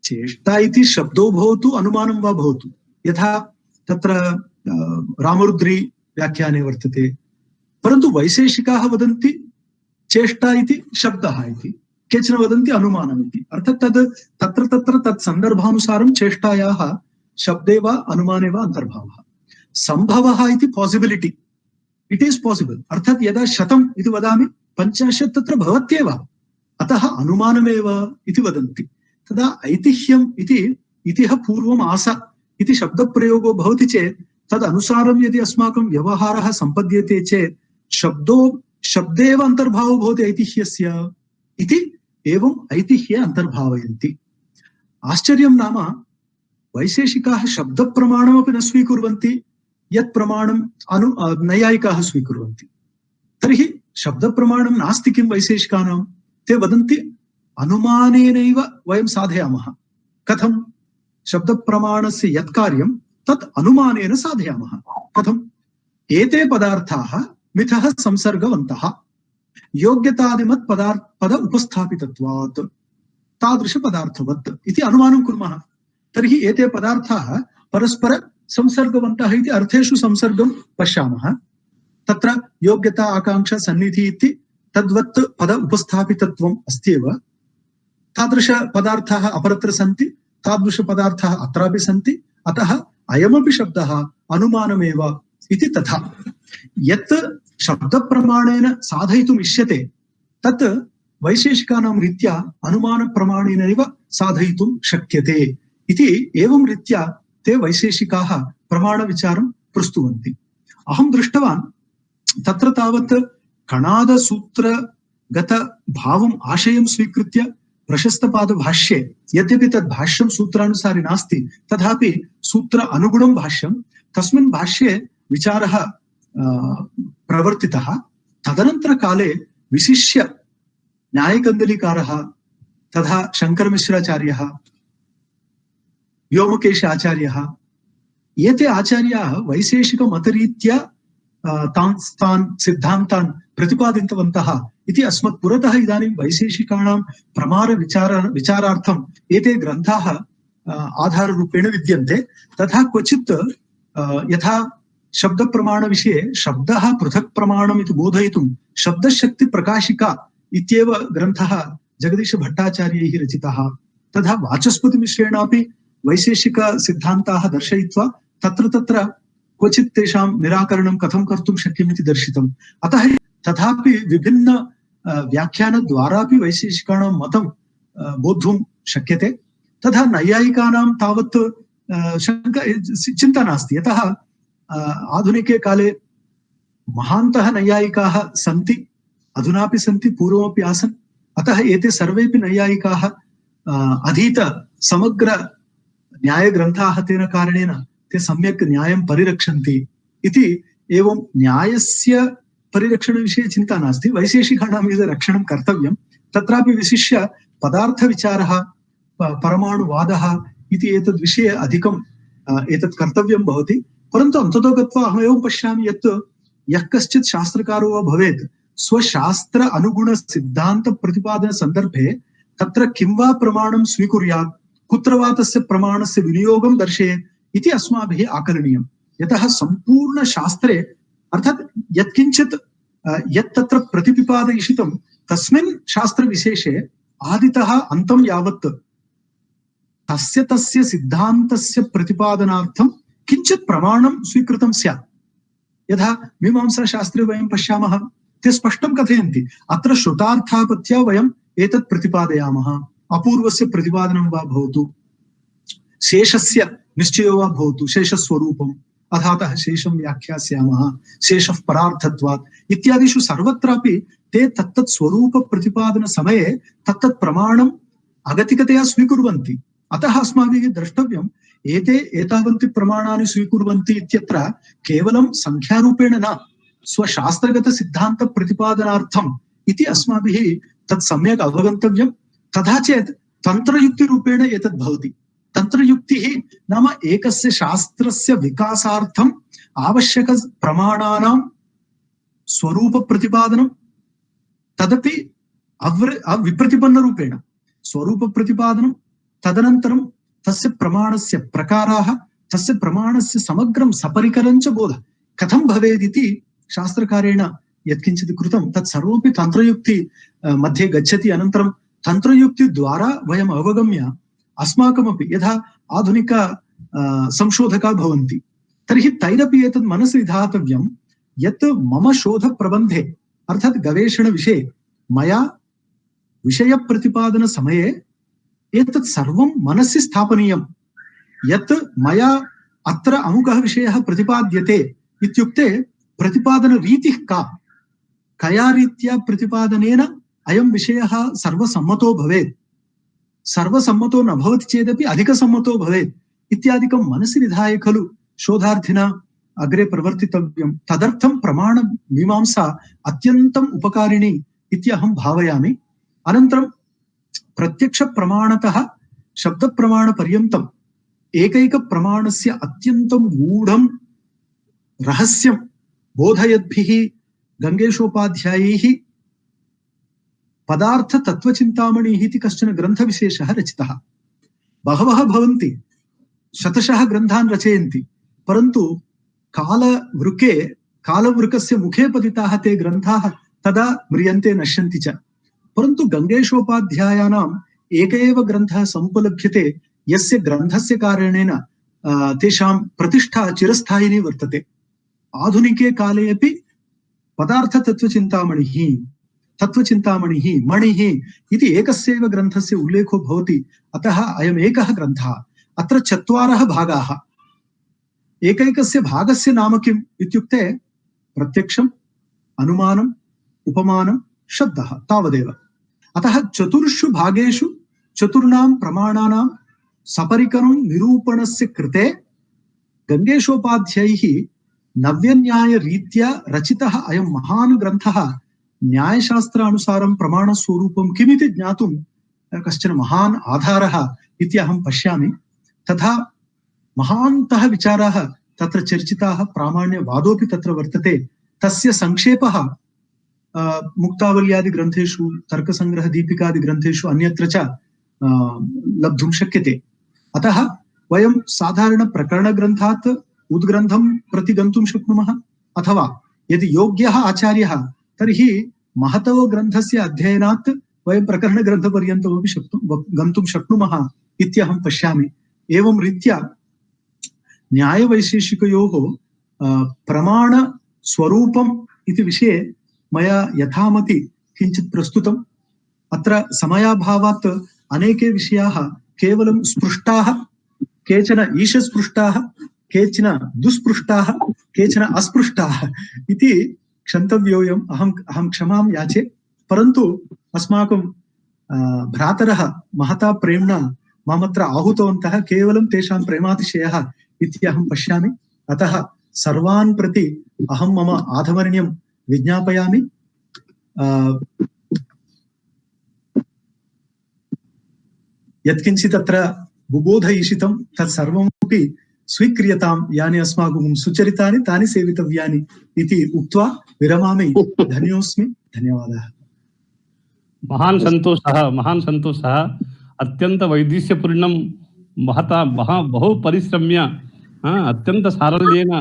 Speaker 1: चेष्टा इति शब्दो भवतु अनुमानं वा भवतु, यथा तत्र रामरुद्री व्याख्याने वर्तते। परन्तु वैशेषिकाः वदन्ति चेष्टा इति शब्दः इति, केचन वदन्ति अनुमानम् इति। अर्थात् तत्र तत् सन्दर्भानुसारं चेष्टायाः शब्दे वा अनुमाने वा अन्तर्भावः। संभवः इति पॉसिबिलिटी, इट इज पॉसिबल, अर्थात् यदा 100 इति वदामि 50 तत्र भवत्येव, अतः अनुमानमेव इति वदन्ति। तदा ऐतिह्यम् इति इतिः पूर्वम् आस इति शब्दप्रयोगो भवति चेत् तदनुसारं यदि अस्माकं व्यवहारः सम्पद्यते चेत् शब्देव अन्तर्भावो भवति ऐतिह्यस्य इति, एवं ऐतिह्ये अन्तर्भावयन्ति। आश्चर्यं नाम वैशेषिकाः शब्दप्रमाणमपि न स्वीकुर्वन्ति, यत् प्रमाणं नैयायिकाः स्वीकुर्वन्ति। तर्हि शब्दप्रमाणं नास्ति किं वैशेषिकानां? ते वदन्ति अनुमानेनैव वयं साधयामः। कथं? शब्दप्रमाणस्य यत् कार्यं तत् अनुमानेन साधयामः। कथं? एते पदार्थाः मिथः संसर्गवन्तः योग्यतादिमत् पद उपस्थापितत्वात् तादृशपदार्थवत् इति अनुमानं कुर्मः। तर्हि एते पदार्थाः परस्पर संसर्गवन्तः इति अर्थेषु संसर्गं पश्यामः। तत्र योग्यता, आकांक्षा, सन्निधि इति तद्वत् पद उपस्थापितत्वम् अस्त्येव। तादृश पदार्थाः अपरत्र सन्ति, तादृश पदार्थाः अत्रापि सन्ति, अतः अयमपि शब्दः अनुमानमेव इति। तथा यत् शब्दप्रमाणेन साधयितुम् इष्यते तत् वैशेषिकानां रीत्या अनुमानप्रमाणेनैव साधयितुं शक्यते इति। एवं रीत्या ते वैशेषिकाः प्रमाणविचारं प्रस्तुवन्ति। अहं दृष्टवान् तत्र तावत् कणादसूत्रगत भावम् आशयं स्वीकृत्य प्रशस्तपादभाष्ये, यद्यपि तद् भाष्यं सूत्रानुसारि नास्ति, तथापि सूत्र अनुगुणं भाष्यं, तस्मिन् भाष्ये विचारः प्रवर्तितः। तदनन्तर काले विशिष्य न्यायकन्दलीकारः तथा शङ्करमिश्राचार्यः, व्योमकेश आचार्यः, एते आचार्याः वैशेषिकमतरीत्या तान् सिद्धान्तान् प्रतिपादितवन्तः इति अस्मत् पुरतः इदानीं वैशेषिकाणां विचारार्थम् एते ग्रन्थाः आधाररूपेण विद्यन्ते। तथा क्वचित् यथा शब्दप्रमाणविषये शब्दः पृथक् प्रमाणम् इति बोधयितुं शब्दशक्तिप्रकाशिका इत्येव ग्रन्थः जगदीशभट्टाचार्यैः रचितः। तथा वाचस्पतिमिश्रेणापि वैशेषिकसिद्धान्ताः दर्शयित्वा तत्र तत्र क्वचित् तेषां निराकरणं कथं कर्तुं शक्यमिति दर्शितम्। अतः तथापि विभिन्न व्याख्यानद्वारापि वैशेषिकाणां मतं बोद्धुं शक्यते। तथा नैयायिकानां तावत् चिन्ता नास्ति, यतः आधुनिके काले महान्तः नैयायिकाः सन्ति, अधुनापि सन्ति, पूर्वमपि आसन्। अतः एते सर्वेपि नैयायिकाः अधीत समग्र न्यायग्रन्थाः तेन कारणेन ते सम्यक् न्यायं परिरक्षन्ति इति। एवं न्यायस्य परिरक्षणविषये चिन्ता नास्ति, वैशेषिकाणां यद् रक्षणं कर्तव्यं तत्रापि विशिष्य पदार्थविचारः, परमाणुवादः इति एतद्विषये अधिकं एतत् कर्तव्यं भवति। परन्तु अन्ततो गत्वा अहमेवं पश्यामि यत् यः कश्चित् शास्त्रकारो वा भवेत्, स्वशास्त्र अनुगुण सिद्धान्त प्रतिपादन सन्दर्भे तत्र किं वा प्रमाणं स्वीकुर्यात्, कुत्र वा तस्य प्रमाणस्य विनियोगं दर्शयेत् इति अस्माभिः आकलनीयम्। यतः सम्पूर्ण शास्त्रे अर्थात् यत्किञ्चित् यत् तत्र प्रतिपिपादयिषितं तस्मिन् शास्त्रविशेषे आदितः अन्तं यावत् तस्य तस्य सिद्धान्तस्य प्रतिपादनार्थं किञ्चित् प्रमाणं स्वीकृतं स्यात्। यथा मीमांसाशास्त्रे वयं पश्यामः, ते स्पष्टं कथयन्ति, अत्र श्रुतार्थापत्या वयम् एतत् प्रतिपादयामः, अपूर्वस्य प्रतिपादनं वा भवतु, शेषस्य निश्चयो वा भवतु, शेषस्वरूपम् अथातः शेषं व्याख्यास्यामः, शेषः परार्थत्वात् इत्यादिषु सर्वत्रापि ते तत्तत् स्वरूप प्रतिपादन समये तत्तत् प्रमाणम् अगतिकतया स्वीकुर्वन्ति। अतः अस्माभिः द्रष्टव्यम्, एते एतावन्ति प्रमाणानि स्वीकुर्वन्ति इत्यत्र केवलं संख्यारूपेण न, स्वशास्त्रगत सिद्धान्त प्रतिपादनार्थम् इति अस्माभिः तत् सम्यक् अवगन्तव्यम्। तथा चेत् तन्त्रयुक्तिरूपेण एतद् भवति। तन्त्रयुक्तिः नाम एकस्य शास्त्रस्य विकासार्थम् आवश्यक प्रमाणानां स्वरूप प्रतिपादनं, तदपि विप्रतिपन्नरूपेण स्वरूप प्रतिपादनं, तदनन्तरं तस्य प्रमाणस्य प्रकाराः, तस्य प्रमाणस्य समग्रं सपरिकरं च बोधः कथं भवेदिति शास्त्रकारेण यत्किञ्चित् कृतं तत् सर्वमपि तन्त्रयुक्ति मध्ये गच्छति। अनन्तरं तन्त्रयुक्तिद्वारा वयम् अवगम्य अस्माकमपि यथा आधुनिक संशोधकाः भवन्ति, तर्हि तैरपि एतत् मनसि धातव्यं यत् मम शोधप्रबन्धे अर्थात् गवेषणविषये मया विषयप्रतिपादनसमये एतत् सर्वं मनसि स्थापनीयं यत् मया अत्र अमुकः विषयः प्रतिपाद्यते इत्युक्ते प्रतिपादनरीतिः का, कया रीत्या प्रतिपादनेन अयं विषयः सर्वसम्मतो भवेत्, सर्वसम्मतो न भवति चेदपि अधिकसम्मतो भवेत् इत्यादिकं मनसि निधाय खलु शोधार्थिना अग्रे प्रवर्तितव्यं। तदर्थं प्रमाणमीमांसा अत्यन्तम् उपकारिणी इति अहं भावयामि। अनन्तरं प्रत्यक्षप्रमाणतः शब्दप्रमाणपर्यन्तम् एकैकप्रमाणस्य अत्यन्तं गूढं रहस्यं बोधयद्भिः गङ्गेशोपाध्यायैः पदार्थतत्त्वचिन्तामणिः इति कश्चन ग्रन्थविशेषः रचितः। बहवः भवन्ति, शतशः ग्रन्थान् रचयन्ति, परन्तु कालवृकस्य मुखे पतिताः ते ग्रन्थाः तदा म्रियन्ते, नश्यन्ति च। परन्तु गङ्गेशोपाध्यायानाम् एक एव ग्रन्थः समुपलभ्यते यस्य ग्रन्थस्य कारणेन तेषां प्रतिष्ठा चिरस्थायिनी वर्तते। आधुनिके काले अपि पदार्थतत्त्वचिन्तामणिः, तत्त्वचिन्तामणिः, मणिः इति एकस्यैव ग्रन्थस्य उल्लेखो भवति। अतः अयम् एकः ग्रन्थः। अत्र 4 भागाः। एकैकस्य भागस्य नाम किम् इत्युक्ते प्रत्यक्षम्, अनुमानम्, उपमानं, शब्दः, तावदेव। अतः 4 भागेषु 4 प्रमाणानां सपरिकरं निरूपणस्य कृते गङ्गेशोपाध्यायैः नव्यन्यायरीत्या रचितः अयं महान् ग्रन्थः न्यायशास्त्रानुसारं प्रमाणस्वरूपं किमिति ज्ञातुं कश्चन महान् आधारः इति अहं पश्यामि। तथा महान्तः विचाराः तत्र चर्चिताः, प्रामाण्यवादोऽपि तत्र वर्तते। तस्य संक्षेपः मुक्तावल्यादिग्रन्थेषु, तर्कसङ्ग्रहदीपिकादिग्रन्थेषु अन्यत्र च लब्धुं शक्यते। अतः वयं साधारणप्रकरणग्रन्थात् उद्ग्रन्थं प्रति गन्तुं शक्नुमः, अथवा यदि योग्यः आचार्यः तर्हि महतो ग्रन्थस्य अध्ययनात् वयं प्रकरणग्रन्थपर्यन्तमपि गन्तुं शक्नुमः इत्यहं पश्यामि। एवं रीत्या न्यायवैशेषिकयोः प्रमाणस्वरूपम् इति विषये मया यथामति किञ्चित् प्रस्तुतम्। अत्र समयाभावात् अनेके विषयाः केवलं स्पृष्टाः, केचन ईशस्पृष्टाः, केचन दुष्पृष्टाः, केचन अस्पृष्टाः इति क्षन्तव्योऽयम्। अहं क्षमां याचे, परन्तु अस्माकं भ्रातरः महता प्रेम्णा मामत्र आहूतवन्तः केवलं तेषां प्रेमातिशयः इति अहं पश्यामि। अतः सर्वान् प्रति अहं मम आधमर्ण्यं विज्ञापयामि। यत्किञ्चित् अत्र बुबोध ईशितं तत्सर्वमपि स्वीक्रियतां। यानि अस्माकं सुचरितानि तानि सेवितव्यानि इति उक्त्वा विरमामि। धन्योऽस्मि। धन्यवादः।
Speaker 2: महान् सन्तोषः अत्यंत वैदिश्यपूर्णं महता बहु परिश्रम्य अत्यंत सारल्येन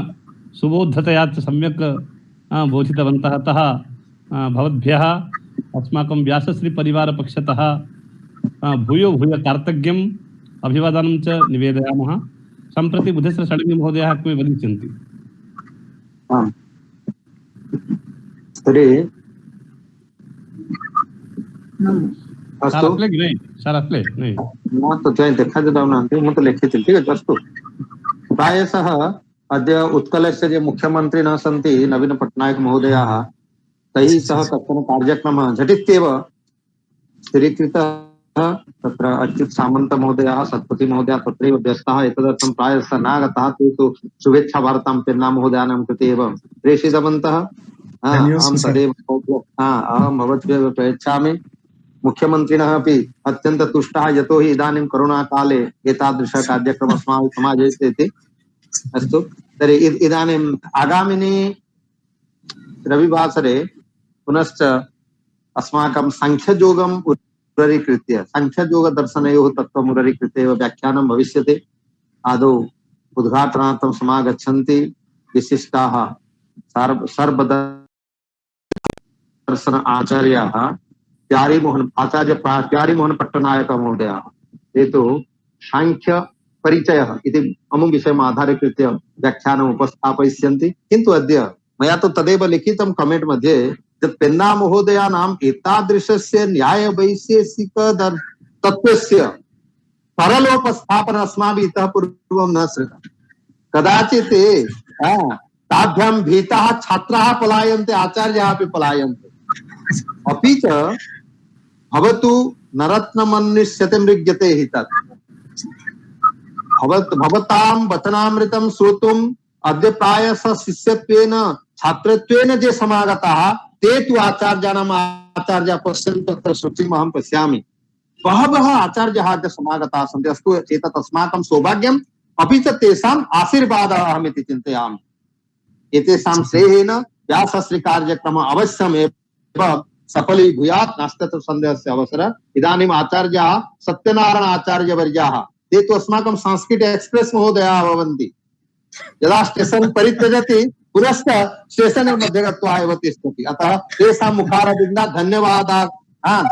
Speaker 2: सुबोधतया च सम्यक् बोधितवन्तः। अतः भवद्भ्यः अस्माकं व्यासश्री परिवार पक्षतः भूयो भूय कार्तज्ञम् अभिवादनं च निवेदयामः। सम्प्रति बुद्धेश्वर षड्गी महोदयः कोऽपि वदिष्यन्ति।
Speaker 3: तर्हि
Speaker 2: सार प्ले नहीं
Speaker 3: न तो जय देखा ददामि मु तो लिखितुं ठीक अछि। अस्तु, प्रायशः अद्य उत्कलस्य ये मुख्यमन्त्रिणः सन्ति नवीन पट्नायक महोदयाः, तैः सह कश्चन कार्यक्रमः झटित्येव स्थिरीकृतः। तत्र अच्युत सामन्त महोदयः, सत्पथि महोदयः तत्रैव व्यस्तः। एतदर्थं प्रायशः नागतः। ते तु शुभेच्छावार्तां पेन्ना महोदयानां कृते एव प्रेषितवन्तः। अहं तदेव अहं भवद्भ्यः प्रयच्छामि। मुख्यमन्त्रिणः अपि अत्यन्त तुष्टाः, यतोहि इदानीं कोरोनाकाले एतादृशः कार्यक्रमः अस्माभिः समायोज्यते इति। अस्तु, तर्हि इदानीम् आगामिनि रविवासरे पुनश्च अस्माकं साङ्ख्ययोगम् उररीकृत्य साङ्ख्ययोगदर्शनयोः तत्त्वम् उररीकृत्य एव व्याख्यानं भविष्यति। आदौ उद्घाटनार्थं समागच्छन्ति विशिष्टाः सर्वदर्शन आचार्याः प्यारीमोहन पट्टनायक महोदय। ते तु सांख्य परिचयः इति अमुं विषयम् आधारीकृत्य व्याख्यानम् उपस्थापयिष्यन्ति। किन्तु अद्य मया तु तदेव लिखितं कमेंट मध्ये यत् पेन्ना महोदयानाम् एतादृशस्य न्यायवैशेषिक तत्त्वस्य सरलोपस्थापन अस्माभिः इतः पूर्वं न श्रुतं। कदाचित् ताभ्यां भीताः छात्राः पलायन्ते, आचार्याः अपि पलायन्ते। अपि च भवतु नरत्नमन्निष्यते मृग्यते हि तत्। भवतां वचनामृतं श्रोतुम् अद्य प्रायशः शिष्यत्वेन छात्रत्वेन ये समागताः, ते तु आचार्याः पश्यन्तु। तत्र शुचिम् अहं पश्यामि, बहवः आचार्याः अद्य समागताः सन्ति। अस्तु, एतत् अस्माकं सौभाग्यम्, अपि च तेषाम् आशीर्वादः अहमिति चिन्तयामि। एतेषां श्रेयेण व्यासश्री कार्यक्रमः अवश्यमेव सफलीभूयात्, नास्ति सन्देहस्य अवसरः। इदानीम् आचार्याः सत्यनारायण आचार्यवर्याः, ते तु अस्माकं संस्कृत एक्सप्रेस महोदयाः भवन्ति। यदा स्टेशन् परित्यजति पुनश्च स्टेशन् मध्ये गत्वा एव तिष्ठति। अतः तेषां मुखारविन्दात्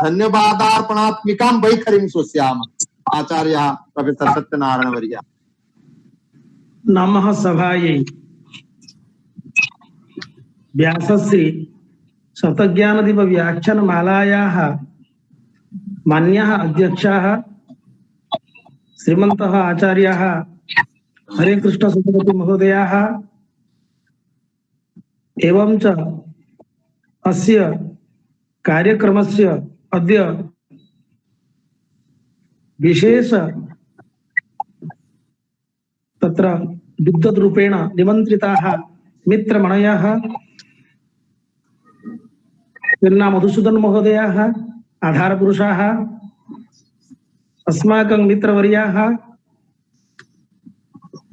Speaker 3: धन्यवादार्पणात्मिकां वैखरीं स्वस्यामः। आचार्यः प्रोफेसर सत्यनारायणवर्यः।
Speaker 4: नमः सभायै। व्यासश्री शतज्ञानदीप व्याख्यानमालायाः मान्याः अध्यक्षाः श्रीमन्तः आचार्याः हरे कृष्ण सतपति महोदयाः, एवं च अस्य कार्यक्रमस्य अद्य विशेष तत्र विद्वद्रूपेण निमन्त्रिताः मित्रमणयः पेन्ना मधुसूदन महोदयाः, आधारपुरुषाः, अस्माकं मित्रवर्याः,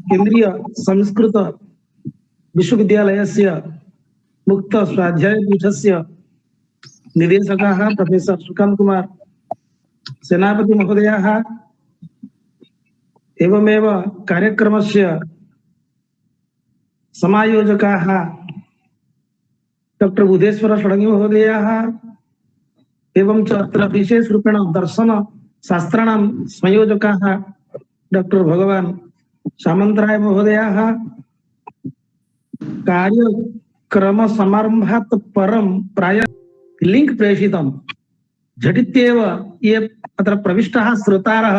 Speaker 4: केन्द्रीय संस्कृत विश्वविद्यालयस्य मुक्त स्वाध्यायपीठस्य निदेशकाः प्रोफेसर सुकांत कुमार सेनापति महोदयाः, एवमेव कार्यक्रमस्य समायोजकाः डॉक्टर बुद्धेश्वर षड्गी महोदयाः, एवं च अत्र विशेष रूपेण दर्शन शास्त्राणां संयोजकाः डॉक्टर भगवान् सामन्तराय महोदयाः कार्यक्रम समारंभात् परं प्राय लिंक प्रेषितं झटित्येव ये अत्र प्रविष्टाः श्रोतारः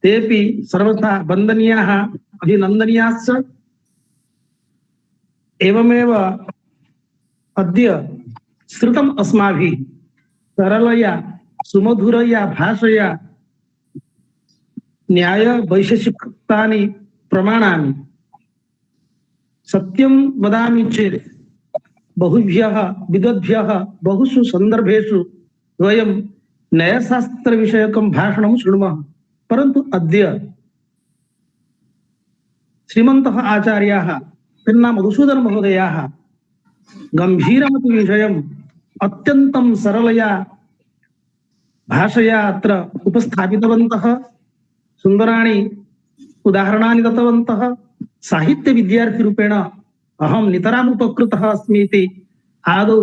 Speaker 4: तेपि सर्वथा वन्दनीयाः अभिनन्दनीयाश्च। एवमेव अद्य श्रुतम् अस्माभिः सरलया सुमधुरया भाषया न्याय वैशेषिकानि प्रमाणानि सत्यं वदामि चेत् बहुभ्यः विद्वद्भ्यः बहुषु सन्दर्भेषु वयं न्यायशास्त्रविषयकं भाषणं शृणुमः, परन्तु अद्य श्रीमन्तः आचार्याः पिन्ना मधुसूदन महोदयाः गम्भीरमपि विषयम् अत्यन्तं सरलया भाषया अत्र उपस्थापितवन्तः, सुन्दराणि उदाहरणानि दत्तवन्तः। साहित्य विद्यार्थी रूपेण अहं नितराम् उपकृतः अस्मि इति आदौ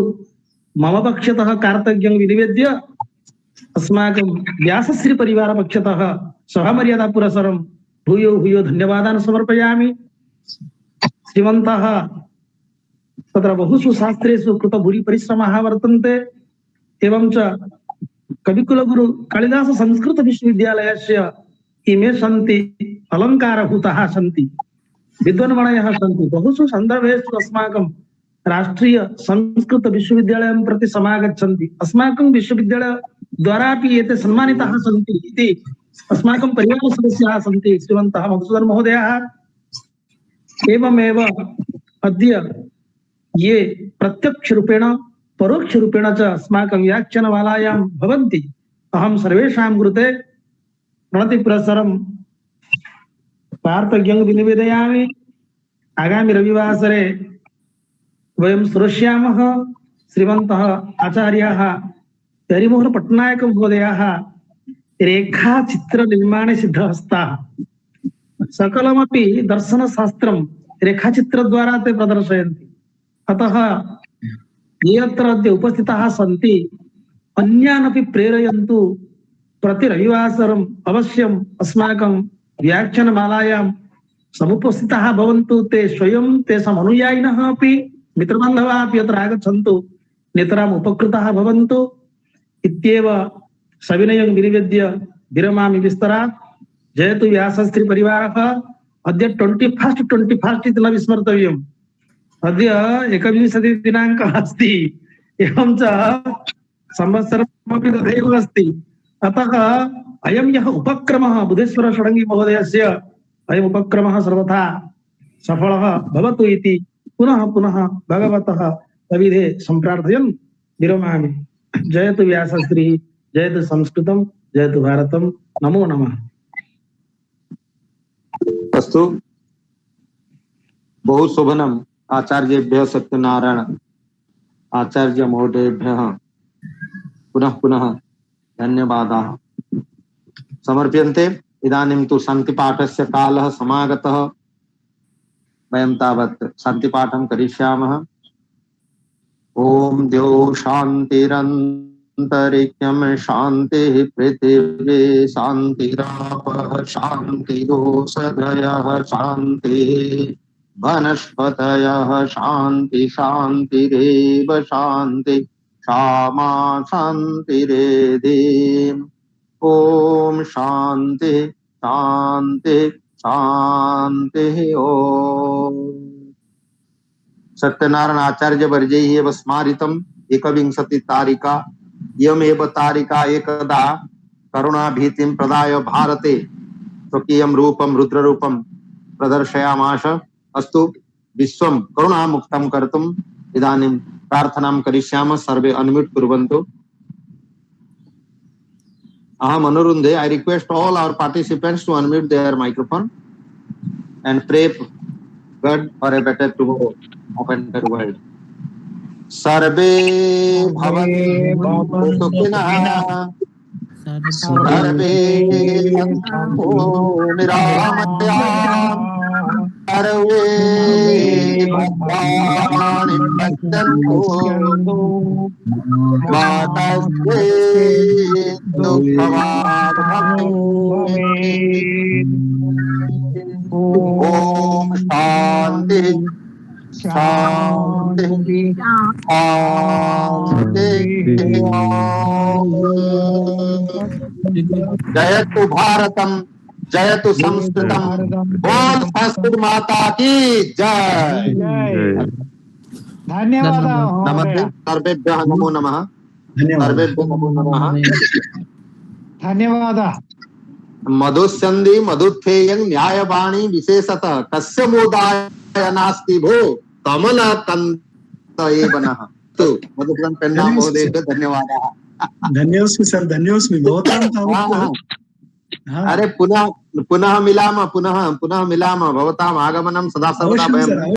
Speaker 4: मम पक्षतः कार्तज्ञं विनिवेद्य अस्माकं व्यासश्री परिवार पक्षतः सभामर्यादा पुरस्सरं भूयो भूयो धन्यवादान् समर्पयामि। श्रीमन्तः तत्र बहुषु शास्त्रेषु कृतभूरि परिश्रमाः वर्तन्ते। एवं च कविकुलगुरु कालिदास संस्कृत विश्वविद्यालयस्य इमे सन्ति अलङ्कारभूताः सन्ति, विद्वान्मणयः सन्ति। बहुषु सन्दर्भेषु अस्माकं राष्ट्रीय संस्कृत विश्वविद्यालयं प्रति समागच्छन्ति। अस्माकं विश्वविद्यालय द्वारापि एते सम्मानिताः सन्ति इति अस्माकं परिवार सदस्याः सन्ति श्रीमन्तः मधुसूदन महोदयाः। एवमेव अद्य ये प्रत्यक्ष रूपेण परोक्ष रूपेण च अस्माकं व्याख्यानमालायां भवन्ति, अहं सर्वेषां कृते प्रणतिपुरस्सरं कार्तज्ञं विनिवेदयामि। आगामि रविवासरे वयं श्रोष्यामः श्रीमन्तः आचार्याः हरिमोहन पट्टनायक महोदयाः रेखाचित्र निर्माणे सिद्धहस्ताः। सकलमपि दर्शनशास्त्रं रेखाचित्रद्वारा ते प्रदर्शयन्ति। अतः ये अत्र अद्य उपस्थिताः सन्ति अन्यान् अपि प्रेरयन्तु। प्रति रविवासरम् अवश्यम् अस्माकं व्याख्यानमालायां समुपस्थिताः भवन्तु। ते स्वयं तेषाम् अनुयायिनः अपि मित्रबान्धवाः अपि अत्र आगच्छन्तु, नितराम् उपकृताः भवन्तु इत्येव सविनयं विनिवेद्य विरमामि विस्तरात्। जयतु व्यासश्री परिवारः। अद्य 21 इति न विस्मर्तव्यम्। अद्य 21 दिनाङ्कः अस्ति, एवं च संवत्सरमपि तथैव अस्ति। अतः अयं यः उपक्रमः बुधेश्वर षडङ्गी महोदयस्य अयम् उपक्रमः सर्वथा सफलः भवतु इति पुनः पुनः भगवतः सविधे सम्प्रार्थयन् विरमामि। जयतु व्यासश्री, जयतु संस्कृतं, जयतु भारतं। नमो नमः।
Speaker 3: अस्तु, बहु शोभनम्। आचार्येभ्यः सत्यनारायण आचार्य महोदयेभ्यः पुनः पुनः धन्यवादाः समर्प्यन्ते। इदानीं तु शान्तिपाठस्य कालः समागतः। वयं तावत् शान्तिपाठं करिष्यामः। ॐ द्यौ शान्तिरन्तरिक्षं शान्तिः पृथिवी शान्तिरापः शान्तिरोषधयः शान्तिः वनस्पतयः शान्ति शान्तिरेव शान्ति क्षमा शान्तिरेधि। ओम शांति शांति शांति। ओम सत्यनारायण आचार्य वर्जैः एव स्मारितम् 21 तारिका इयमेव तारिका एकदा करुणाभीतिं प्रदाय भारते स्वकीयं रूपं रुद्ररूपं प्रदर्शयामास। अस्तु, विश्वं करुणामुक्तं कर्तुम् इदानीं प्रार्थनां करिष्यामः। सर्वे अनम्यूट कुर्वन्तु। Aham Anurunde, I request all our participants to unmute their microphone and pray God for a better tomorrow of entire world. Sarve bhavantu sukhina sarve santu niramaya sarve भद्राणि पश्यन्तु मा तस्मै दुःखभाग् भवेत्। ओम शांति शांति शांति। जयतु भारतम जयतु संस्कृतम। बोल संस्कृत माता की जय।
Speaker 5: ధన్యవాదాలు
Speaker 3: नमस्ते सर्वेभ्यः नमो नमः।
Speaker 1: धन्यवाद
Speaker 3: सर्वेभ्यः नमो नमः।
Speaker 5: ధన్యవాదాలు
Speaker 3: मधुस्यन्दी मधुत्थेयं न्यायवाणी विशेषतः कस्य मोदाय नास्ति भो कमलकन्द एव नः। तो मधुसूदन पेन्ना महोदय धन्यवादाः।
Speaker 1: धन्योस्मि सर, धन्योस्मि भवतां तावत् हाँ,
Speaker 3: अरे पुनः पुनः मिलामः भवताम् आगमनं सदा सर्वदा
Speaker 1: अवश्यं
Speaker 3: वयं
Speaker 1: सर,